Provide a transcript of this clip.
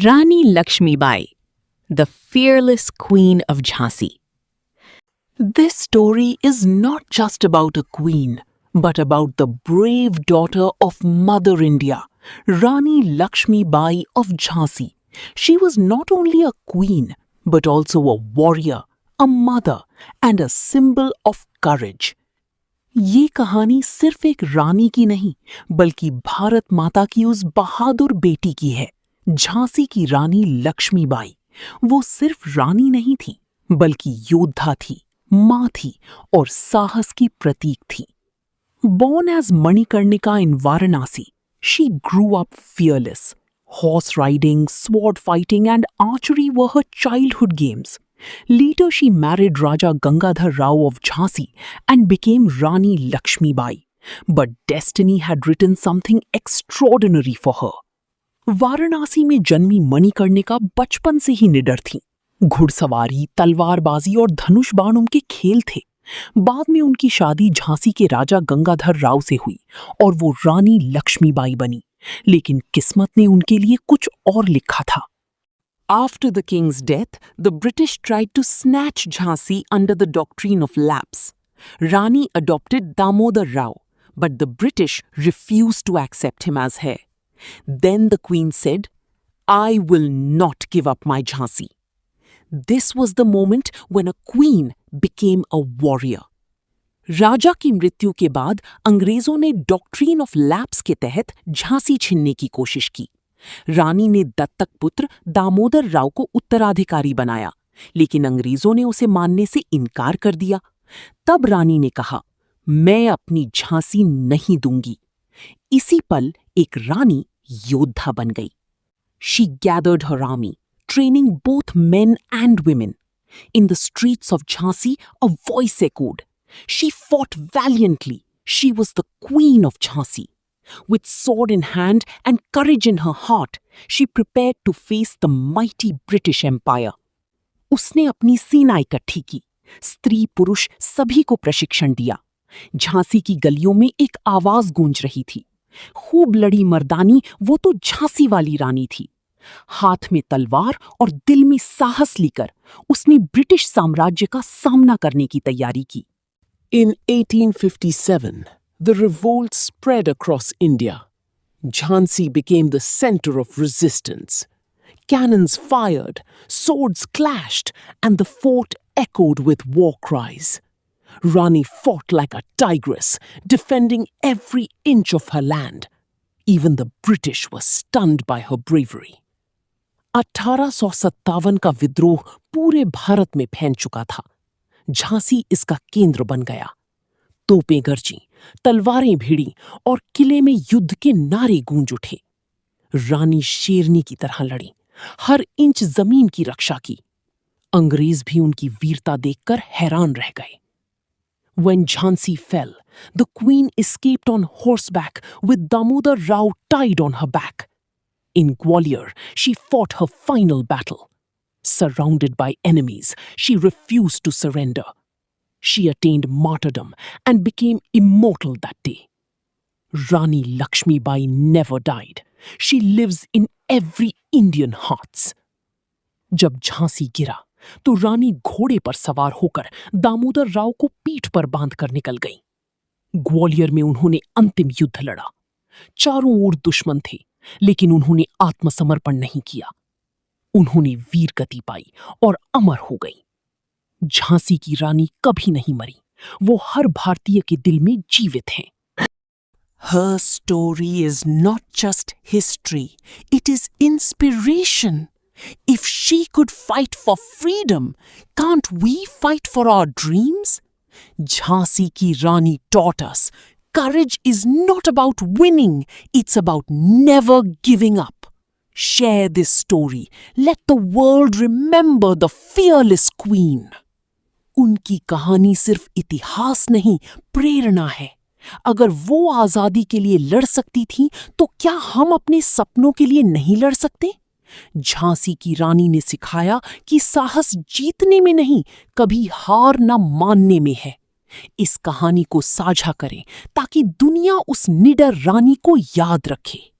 Rani Lakshmibai, the fearless Queen of Jhansi. This story is not just about a queen, but about the brave daughter of Mother India, Rani Lakshmibai of Jhansi. She was not only a queen, but also a warrior, a mother, and a symbol of courage. ये कहानी सिर्फ एक रानी की नहीं, बल्कि भारत माता की उस बहादुर बेटी की है, झांसी की रानी लक्ष्मीबाई। वो सिर्फ रानी नहीं थी, बल्कि योद्धा थी, माँ थी और साहस की प्रतीक थी। Born as Manikarnika in Varanasi, she grew up fearless. Horse riding, sword fighting, and archery were her childhood games. Later, she married Raja Gangadhar Rao of Jhansi and became Rani Lakshmibai. But destiny had written something extraordinary for her. Varanasi में जन्मी मणिकर्णिका बचपन से ही निडर थीं। घुड़सवारी, तलवारबाजी और धनुष बाण उनके खेल थे। बाद में उनकी शादी झांसी के राजा गंगाधर राव से हुई और वो रानी लक्ष्मीबाई बनी। लेकिन किस्मत ने उनके लिए कुछ और लिखा था। After the king's death, the British tried to snatch Jhansi under the doctrine of lapse. Rani adopted Damodar Rao, but the British refused to accept him as heir. Then the queen said, "I will not give up my Jhansi." This was the moment when a queen became a warrior. राजा की मृत्यु के बाद अंग्रेजों ने doctrine of lapse के तहत झांसी छीनने की कोशिश की। रानी ने दत्तक पुत्र दामोदर राव को उत्तराधिकारी बनाया, लेकिन अंग्रेजों ने उसे मानने से इनकार कर दिया। तब रानी ने कहा, मैं अपनी झांसी नहीं दूंगी। इसी पल एक रानी योद्धा बन गई। She gathered her army, training both men and women. In the streets of Jhansi, a voice echoed. She fought valiantly. She was the queen of Jhansi. With sword in hand and courage in her heart, she prepared to face the mighty British Empire. उसने अपनी सेना इकट्ठी की, स्त्री पुरुष सभी को प्रशिक्षण दिया। झांसी की गलियों में एक आवाज गूंज रही थी, खूब लड़ी मर्दानी, वो तो झांसी वाली रानी थी। हाथ में तलवार और दिल में साहस लेकर उसने ब्रिटिश साम्राज्य का सामना करने की तैयारी की। In 1857, the revolt spread across India. Jhansi became the center of resistance. Cannons fired, swords clashed, and the fort echoed with war cries. Rani fought like a tigress, defending every inch of her land. Even the British were stunned by her bravery. 1857 का विद्रोह पूरे भारत में फैल चुका था। झांसी इसका केंद्र बन गया। तोपें गरजी, तलवारें भिड़ी और किले में युद्ध के नारे गूंज उठे। रानी शेरनी की तरह लड़ी, हर इंच जमीन की रक्षा की। अंग्रेज भी उनकी वीरता देखकर हैरान रह गए। When Jhansi fell, the queen escaped on horseback with Damodar Rao tied on her back. In Gwalior, she fought her final battle. Surrounded by enemies, she refused to surrender. She attained martyrdom and became immortal that day. Rani Lakshmibai never died. She lives in every Indian hearts. जब झांसी गिरा, तो रानी घोड़े पर सवार होकर दामोदर राव को पीठ पर बांधकर निकल गई। ग्वालियर में उन्होंने अंतिम युद्ध लड़ा। चारों ओर दुश्मन थे, लेकिन उन्होंने आत्मसमर्पण नहीं किया। उन्होंने वीर गति पाई और अमर हो गई। झांसी की रानी कभी नहीं मरी, वो हर भारतीय के दिल में जीवित हैं। Her story is not just history, it is inspiration. If she could fight for freedom, can't we fight for our dreams? Jhansi ki Rani taught us, courage is not about winning, it's about never giving up. Share this story. Let the world remember the fearless queen. उनकी कहानी सिर्फ इतिहास नहीं, प्रेरणा है। अगर वो आजादी के लिए लड़ सकती थी, तो क्या हम अपने सपनों के लिए नहीं लड़ सकते? झांसी की रानी ने सिखाया कि साहस जीतने में नहीं, कभी हार न मानने में है। इस कहानी को साझा करें ताकि दुनिया उस निडर रानी को याद रखे।